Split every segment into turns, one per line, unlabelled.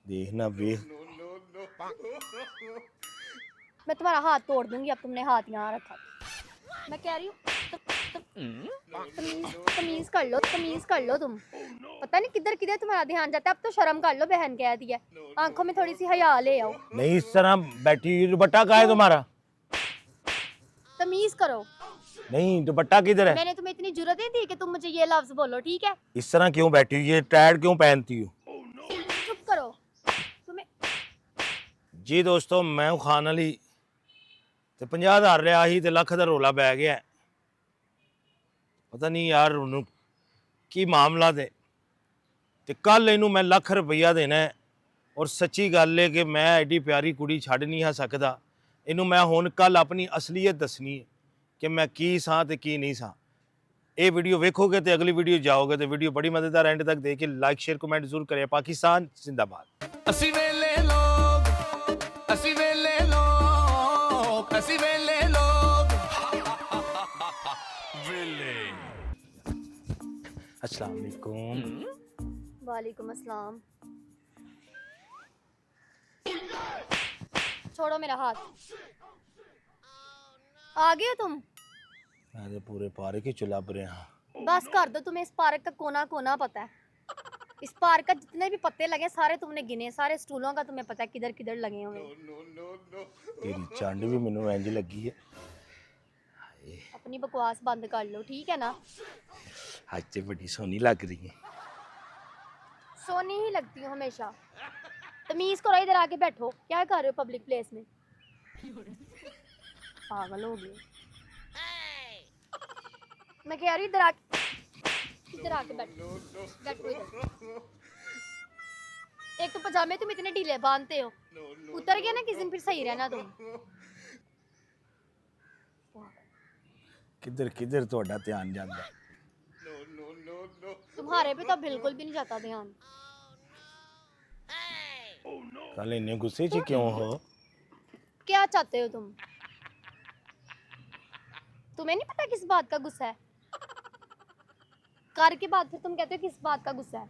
देखना वे
मैं तुम्हारा हाथ तोड़ दूंगी। अब तुमने हाथ यहाँ रखा। मैं कह रही हूँ तमीज कर लो, तमीज कर लो तुम। पता नहीं किधर किधर तुम्हारा ध्यान जाता है। अब तो शर्म कर लो, बहन कह दी है। आंखों में थोड़ी सी हया ले आओ।
नहीं इस तरह बैठी हुई। दुपट्टा कहाँ है तुम्हारा?
तमीज करो।
नहीं दुपट्टा किधर है?
मैंने तुम्हें इतनी जरूरत नहीं दी कि तुम मुझे ये लफ्ज बोलो, ठीक है?
इस तरह क्यों बैठी हुई है? टैड क्यों पहनती हो?
चुप करो। तुम्हें
जी दोस्तों, मैं हूं खान अली ते 50,000 लिया ही ते लख दा रौला पै गया। पता नहीं यार उन्हों की मामला ते कल इनू मैं लख रुपया देना है। और सच्ची गल है कि मैं एडी प्यारी कुड़ी छड्ड नहीं हा सकदा। इनू मैं हुण कल अपनी असलीयत दसनी है कि मैं की सां ते की नहीं सां। ये वीडियो वेखोगे तो अगली वीडियो जाओगे तो वीडियो बड़ी मजेदार। एंड तक देख के लाइक शेयर कमेंट जरूर करें। पाकिस्तान जिंदाबाद।
असी वेले लोग, असी वेले लोग, असी वेले लोग, वेले।
अस्सलाम वालेकुम।
वालेकुम अस्सलाम। छोड़ो मेरा हाथ। आ गए हो तुम?
मैं तो पूरे पारे के चुलब रहे हाँ।
बस कर दो। तुम्हें इस पार्क का कोना कोना पता है। इस पार्क का जितने भी पत्ते लगे सारे तुमने गिने। सारे स्टूलों का तुम्हें पता है किधर किधर लगे होंगे।
तेरी चंड भी मैनू इंज लगी है।
अपनी बकवास बंद कर लो, ठीक है ना?
आज तो बड़ी सोहनी लग रही है।
सोनी ही लगती हूँ हमेशा। तमीज करो, इधर आके बैठो। क्या कर रहे हो पब्लिक प्लेस में? पागल हो गए। मैं कह रही हूँ इधर आके बैठो। बैठो इधर। एक तो पजामे तुम इतने ढीले बांधते हो। उतर गया ना किस दिन फिर सही रहना तुम।
किधर किधर ਤੁਹਾਡਾ ध्यान ਜਾਂਦਾ?
तुम्हारे पे तो बिल्कुल भी नहीं जाता ध्यान।
कल इन्ने गुस्से च क्यों हो?
क्या चाहते हो तुम? तुम्हें नहीं पता किस बात का गुस्सा है? कार के बाद फिर तुम कहते हो किस बात का गुस्सा है?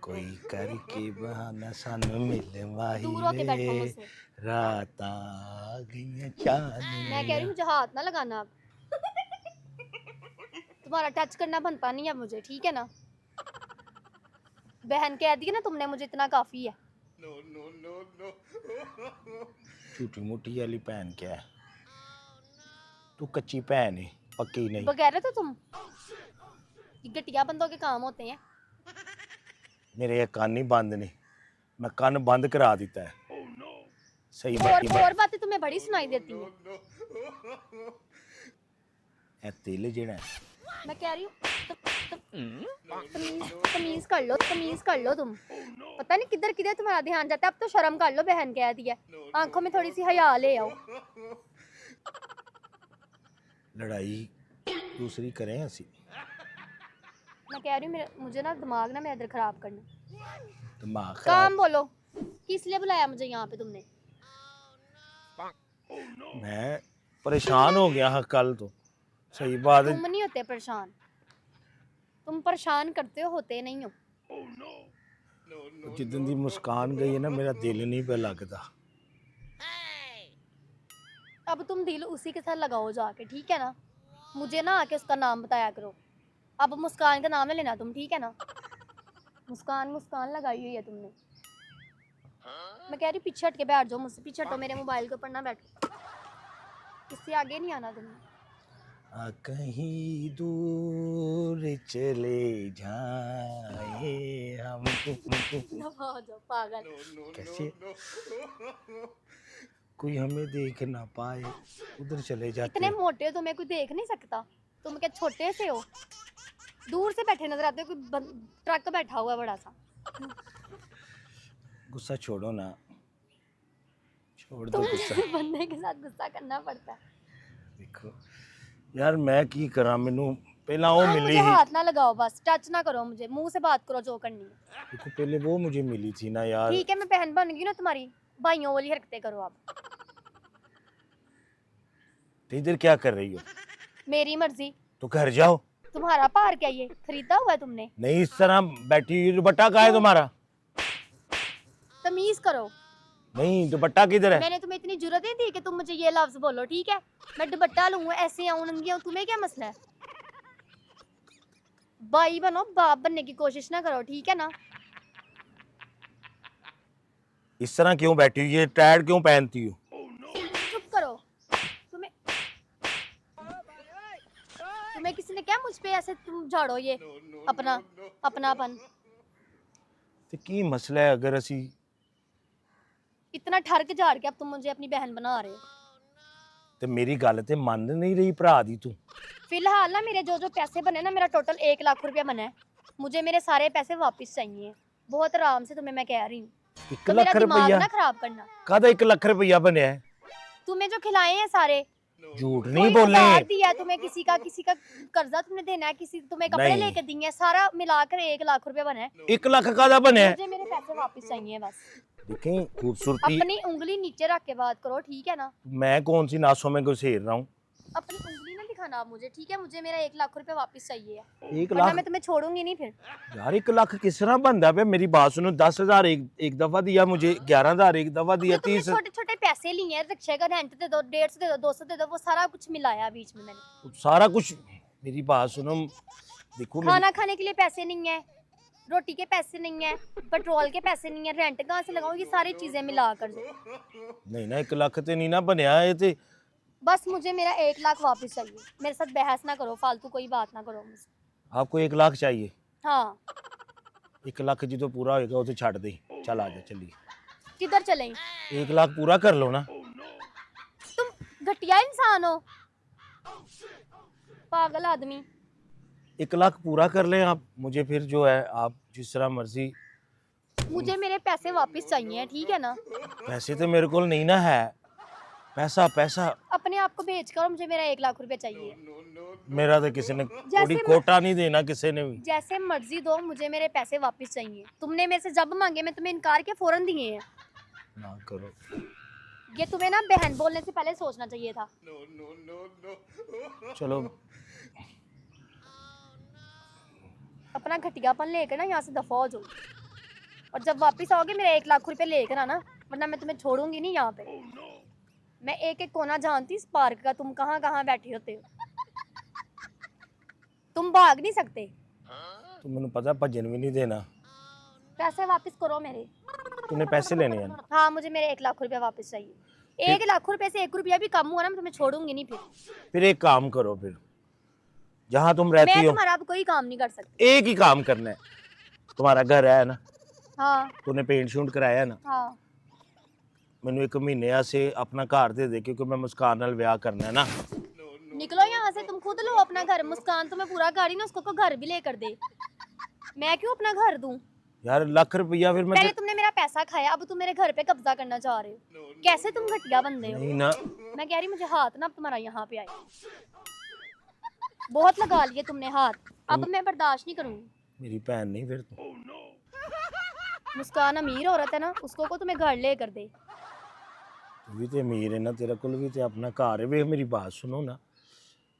कोई करके बहाना सानू मिले
दूर होके बैठो
माही
मुझसे।
रात आ गई चांदनी।
मैं कह रही हूँ मुझे हाथ ना लगाना अब। तुम्हारा टच करना बनता नहीं है मुझे, ठीक है ना? बहन कह दी ना तुमने मुझे, इतना काफी है।
झूठी मूठी वाली भैन क्या है? तू कच्ची भैन है, पक्की नहीं।
बगैर तो तुम घटिया बंदों के काम होते हैं।
मेरे ये कान नहीं बंद नहीं, मैं कान बंद करा दिता है। सही
और बातें तुम्हें बड़ी सुनाई देती है।
ए तेल जेड़ा
मैं कह रही हूँ तमीज कर लो, तमीज कर लो तुम। पता नहीं किधर किधर तुम्हारा ध्यान जाता है। अब तो शर्म कर लो, बहन कह दी है। आंखों में थोड़ी सी हया ले आओ।
लड़ाई दूसरी करें ऐसी।
मैं कह रही हूँ मुझे ना दिमाग ना मेरा इधर खराब करना।
दिमाग
काम बोलो। किस लिए बुलाया मुझे यहाँ पे तुमने?
मैं परेशान हो गया हाँ कल तो। सही बात है।
तुम नहीं होते परेशान। तुम परेशान करते हो, होते नहीं हो।
जिदन दी मुस्कान गई है ना, मेरा दिल नहीं पे लगता।
अब तुम दिल उसी के साथ लगाओ जाके, ठीक है ना? मुझे ना आके उसका नाम बताया करो। अब मुस्कान का नाम है लेना तुम, ठीक है ना? मुस्कान मुस्कान लगाई हुई है तुमने। मैं कह रही पीछे हट के बैठ जाओ मुझसे। पीछे हटो, मेरे मोबाइल के ऊपर ना बैठो। इससे आगे नहीं आना तुमने।
कहीं दूर चले जाए हम।
आ जाओ पागल।
कैसे कोई हमें देख ना पाए, उधर चले जाते।
इतने मोटे हो, तुम्हें कोई देख नहीं सकता। तुम क्या छोटे से हो? दूर से बैठे नजर आते हो। कोई ट्रक बैठा हुआ है बड़ा सा।
गुस्सा छोड़ो ना, छोड़ दो
तुम
गुस्सा।
बंदे के साथ गुस्सा करना पड़ता है।
देखो यार मैं की करा, मैनू पहला वो मिली
मुझे हाथ ना लगाओ, बस टच ना करो मुझे। मुंह से बात करो जो करनी है।
देखो पहले वो मुझे मिली थी ना यार।
ठीक है, मैं बहन बन गई ना तुम्हारी। भाइयों वाली हरकतें करो आप।
तो इधर क्या कर रही हो?
मेरी मर्जी।
तो घर जाओ।
तुम्हारा पार क्या ये खरीदा हुआ है तुमने?
नहीं इस तरह बैठी हुई। दुपट्टा कहाँ है तुम्हारा?
तमीज करो।
नहीं दुपट्टा किधर है?
मैंने तुम्हें इतनी जरूरत नहीं थी कि तुम मुझे ये लफ्ज बोलो, ठीक है? मैं दुपट्टा लूँ, ऐसे आऊँ नंगी आऊँ, तुम्हें क्या मसला है? भाई बनो, बाप बनने की कोशिश ना करो, ठीक है ना?
इस तरह क्यों बैठी हुई है? टैड क्यों पहनती हो?
चुप करो। तुम्हें तुम्हें किसी ने क्या मुझ पे ऐसे तुम झाड़ो ये अपनापन?
ते की मसला है? अगर असी
इतना ठरक झाड़ के अब तुम मुझे अपनी बहन बना रहे हो।
ते मेरी गल ते मन नहीं रही भरा दी तू?
फिलहाल ना मेरे जो जो पैसे बने ना, मेरा टोटल 1 लाख रुपया बना है। मुझे मेरे सारे पैसे वापस चाहिए, बहुत आराम से, तुम्हें मैं कह रही हूँ।
1
तो मेरा
लाख
दिमाग
रुपया
ना खराब करना।
कदा 1 लाख रुपया बनया है?
तुम्हें जो खिलाए हैं सारे,
झूठ नहीं
कोई
बोलने।
उधार दिया है तुम्हें, किसी का कर्जा तुमने देना है, किसी तुम्हें कपड़े
नहीं।
लेके दिए हैं, सारा मिलाकर 1 लाख रुपया बना है।
1 लाख कदा बनया है?
मुझे मेरे पैसे वापस चाहिए बस।
देखें खूबसूरती,
अपनी उंगली नीचे रख के बात करो, ठीक है ना?
मैं कौन सी नासों में घुसेर रहा हूँ?
अपनी उंगली ना दिखाना आप मुझे, ठीक है? मुझे मेरा 1 लाख रुपया वापस चाहिए है,
1
वरना
लाख
मैं तुम्हें छोड़ूंगी नहीं फिर।
यार 1 लाख किस तरह बनता है? मेरी बात सुनो, 10,000 एक दफा दिया मुझे, 11,000 एक दफा दिया,
जो तुमने
30
छोटे छोटे पैसे लिए हैं, रिक्शे का रेंट दे दो, 150 दे दो, 200 दे दो, वो सारा कुछ मिलाया बीच में मैंने।
सारा कुछ। मेरी बात सुनो, देखो
खाना खाने के लिए पैसे नहीं है, रोटी के पैसे नहीं है, पेट्रोल के पैसे नहीं है, रेंट कहाँ से लगाऊं? ये सारी चीजें मिलाकर
नहीं ना 1 लाख ते नहीं ना बनया है ते।
बस मुझे मेरा 1 लाख वापस चाहिए। मेरे साथ बहस ना करो, फालतू कोई बात ना करो मुझसे।
आपको 1 लाख चाहिए?
हाँ।
1 लाख जो तो पूरा होएगा वो तो छाड़ दे, चल आ जा चलिए।
किधर चलें?
1 लाख पूरा कर लो ना।
तुम घटिया इंसान हो, पागल आदमी।
1 लाख पूरा कर लें आप, मुझे फिर जो है आप जिस तरह मर्जी।
मुझे मेरे पैसे वापस चाहिए, ठीक है ना?
पैसे तो मेरे को नहीं ना है, पैसा
अपने आप को बेच कर मुझे मेरा 1 लाख रुपया चाहिए।
मेरा तो किसी ने
जैसे
कोटा नहीं देना, किसी ने भी।
जैसे मर्जी दो, मुझे मेरे पैसे वापस चाहिए। तुमने मेरे से जब मांगे मैं तुम्हें इनकार के फौरन दिए हैं।
ना करो।
ये तुम्हें ना बहन बोलने से पहले सोचना चाहिए था।
चलो
अपना घटियापन लेकर ना यहाँ से दफा हो जाओ, और जब वापस आओगे मेरा 1 लाख रुपया लेकर आना, वरना मैं तुम्हें छोड़ूंगी नहीं यहाँ पे। मैं एक एक कोना जानती इस पार्क का, तुम कहाँ कहाँ बैठे होते हो। तुम भाग नहीं सकते।
तो मैंने पता भजन भी नहीं देना।
पैसे वापस करो मेरे।
तूने पैसे लेने हैं?
हाँ, मुझे मेरे 1 लाख रुपया वापस चाहिए। 1 लाख रुपए से 1 रुपया भी कम हुआ ना, मैं तुम्हें छोड़ूंगी नहीं फिर।
एक काम करो, फिर जहाँ तुम
मैं
रहती हो
तुम्हारा अब कोई काम नहीं कर सकती।
एक ही काम करना है। तुम्हारा घर है ना?
हाँ
तूने पेंट शूट कराया है ना?
हाँ।
मैनू 1 महीने से अपना घर दे क्योंकि मैं मुस्कान नाल ब्याह करना है ना।
निकलो यहाँ से, तुम खुद लो अपना घर। मुस्कान तुम्हें पूरा घर ही ना, उसको घर भी लेकर दे। मैं क्यों अपना घर दूं?
यार 1 लाख रुपया फिर मैं
पहले तुमने मेरा पैसा खाया, अब तुम मेरे घर पे कब्जा करना चाह रहे हो। कैसे तुम घटिया बंदे हो।
नहीं ना।
मैं कह रही मुझे हाथ ना अब तुम्हारा यहाँ पे आए। बहुत लगा लिए तुमने हाथ, अब मैं बर्दाश्त नहीं करूंगी।
मेरी बहन नहीं फिर तू।
मुस्कान अमीर औरत है ना, उसको को तुम्हें घर ले कर दे।
तू भी तो अमीर है ना, तेरा कुल भी तो अपना घर है। वे मेरी बात सुनो ना,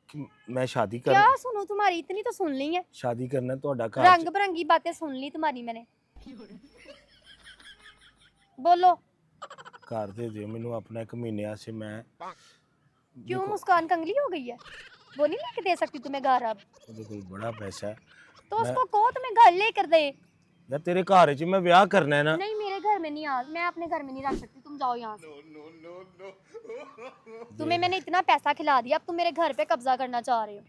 कि मैं शादी कर
क्या सुनो तुम्हारी? इतनी तो सुन ली है।
शादी करना ਤੁਹਾਡਾ घर
रंग बिरंगी बातें सुन ली तुम्हारी मैंने। बोलो।
घर दे दियो मैनू अपना 1 महीने से। मैं
क्यों मुस्कान कंगली हो गई है? वो नहीं लेके दे सकती तुम्हें घर अब?
ਉਹਦੇ ਕੋਲ बड़ा पैसा है।
तो उसको कहो तुम्हें घर लेकर दे।
यार तेरे घर च मैं ब्याह करना है ना।
नहीं, मेरे घर में नहीं आ, मैं अपने घर में नहीं रख सकती। तुम जाओ यहाँ से। तुम्हें मैंने इतना पैसा खिला दिया, अब तुम मेरे घर पे कब्जा करना चाह रहे हो।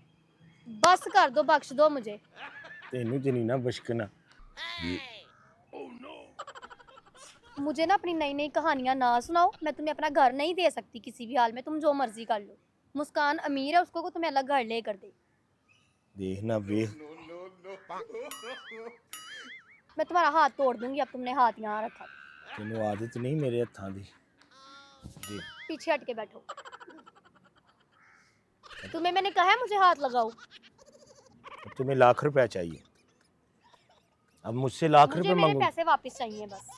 बस कर दो, बख्श दो मुझे।
तेनू ते नहीं ना बशकना।
मुझे ना अपनी नई नई कहानियां ना सुनाओ। मैं तुम्हें अपना घर नहीं दे सकती किसी भी हाल में, तुम जो मर्जी कर लो। मुस्कान अमीर है, उसको को तुम्हें अलग घर ले कर दे।
देखना वे
मैं तुम्हारा हाथ तोड़ दूंगी अब तुमने हाथ यहाँ रखा।
तेनू आदत नहीं मेरे हत्थां दी। देख
पीछे हट के बैठो। तुम्हें मैंने कहा है मुझे हाथ लगाओ।
अब तुम्हें 1 लाख रुपया चाहिए। अब मुझसे 1 लाख
मुझे
रुपए
मेरे
मांगो।
पैसे वापस चाहिए बस।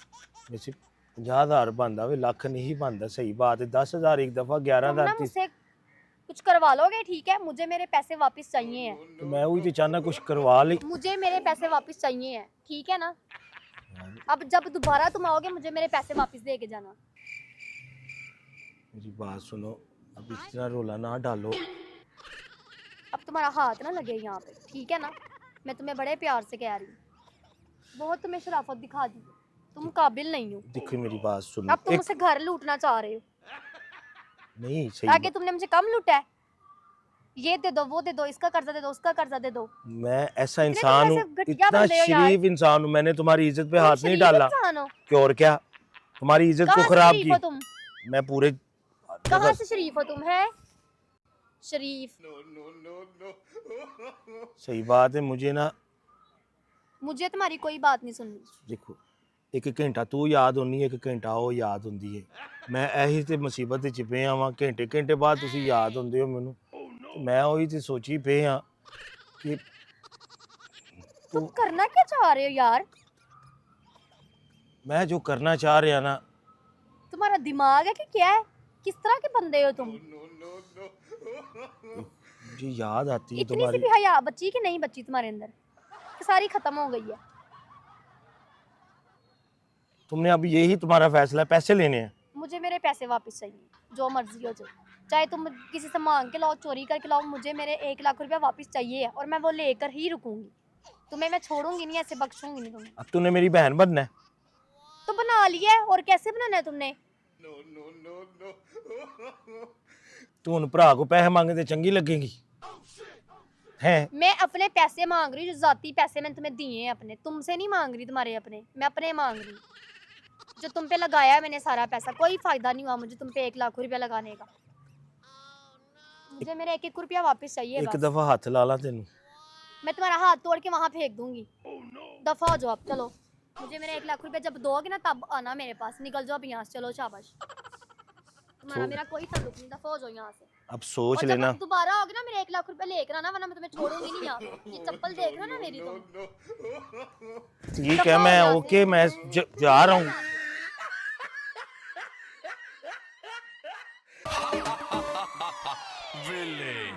वैसे 50,000 बनता वे, लाख नहीं बनता। सही बात है। 10,000 एक दफा,
तुम
11,000
ना मुझसे कुछ करवा लोगे, ठीक है? मुझे मेरे पैसे वापस चाहिए हैं।
तो मैं वही तो चाहना कुछ करवा ले।
मुझे मेरे पैसे वापस चाहिए हैं, ठीक है ना? अब जब दोबारा तुम आओगे मुझे मेरे पैसे वापस दे के जाना।
मेरी बात सुनो, अब इस तरह रोला ना डालो।
अब तुम्हारा हाथ ना लगे यहाँ पे, ठीक है ना? मैं तुम्हें बड़े प्यार से कह रही हूँ, बहुत तुम्हें शराफत दिखा दी, तुम काबिल नहीं हो।
देखो मेरी बात सुनो,
अब तुम मुझसे घर लूटना चाह रहे हो।
नहीं सही
आगे तुमने मुझे कम लूटा है, ये दे दो, वो दे दो, इसका कर्जा दे दो, उसका कर्जा दे दो।
मैं ऐसा
इतने
इंसान
तुम
हूँ,
ऐसे घटिया
इतना
बंदे हो यार।
शरीफ इंसान हूँ, मैंने तुम्हारी इज्जत पे
तुम
हाथ नहीं
शरीफ
डाला।
इंसान हो।
क्यों और क्या, तुम्हारी इज्जत को
कहाँ से
खराब
शरीफ हो
की।
तुम?
मैं पूरे
कहाँ से शरीफ हो तुम? है शरीफ?
सही बात है, मुझे ना
मुझे तुम्हारी कोई बात नहीं सुननी।
देखो, एक घंटा तू याद होनी, एक घंटा ਉਹ याद ਹੁੰਦੀ ਹੈ। मैं ਇਹੀ ਤੇ ਮੁਸੀਬਤ ਵਿੱਚ ਪਿਆ ਵਾਂ, ਘੰਟੇ ਘੰਟੇ ਬਾਅਦ ਤੁਸੀਂ ਯਾਦ ਹੁੰਦੇ ਹੋ ਮੈਨੂੰ। मैं ਉਹੀ ਤੇ ਸੋਚੀ ਪਿਆ कि
तुम करना क्या चाह रहे हो यार?
मैं जो करना चाह रहा ना,
तुम्हारा दिमाग है कि क्या है? किस तरह के बंदे हो तुम?
मुझे याद आती है
इतनी सी
तुम्हारी।
भी हया बच्ची कि नहीं बच्ची तुम्हारे अंदर? कि सारी खत्म हो गई है?
तुमने अब यही तुम्हारा फैसला है, पैसे लेने हैं।
मुझे मेरे पैसे वापस चाहिए, जो मर्जी हो जाए। चाहे तुम किसी से मांग के लाओ, चोरी करके लाओ, मुझे मेरे 1 लाख रुपया वापस चाहिए है, और मैं वो लेकर ही रुकूंगी। तुम्हें मैं छोड़ूंगी नहीं, ऐसे बख्शूंगी नहीं तुम्हें।
अब तूने मेरी बहन बनना है।
तो बना लिया है, और कैसे बनाना है तुमने?
तू उन भरा को पैसे मांगे तो चंगी लगेगी है।
मैं अपने पैसे मांग रही हूँ, जो जाती पैसे मैंने तुम्हें दिए हैं अपने, तुमसे नहीं मांग रही, तुम्हारे अपने, मैं अपने मांग रही हूँ। जो तुम पे लगाया है मैंने सारा पैसा, कोई फायदा नहीं हुआ मुझे तुम पे 1 लाख रुपया लगाने का। मुझे मेरे 1-1 रुपया वापस चाहिए
एक
बस।
दफा हाथ ला ला तेन।
मैं तुम्हारा हाथ तोड़ के वहां फेंक दूंगी। दफा हो जाओ अब, चलो। मुझे मेरे 1 लाख रुपया जब दोगे ना तब आना मेरे पास। निकल जाओ अब यहाँ से, चलो शाबाश। तुम्हारा मेरा कोई ताल्लुक नहीं, दफा हो जाओ यहाँ से।
अब सोच
और जब
लेना।
दोबारा आओगे ना मेरे 1 लाख रुपया लेकर आना, वरना मैं तुम्हें छोड़ूंगी नहीं यहाँ पे। ये चप्पल देख रहे हो ना मेरी तुम?
ठीक है, मैं ओके, मैं जा रहा हूँ।
Villain.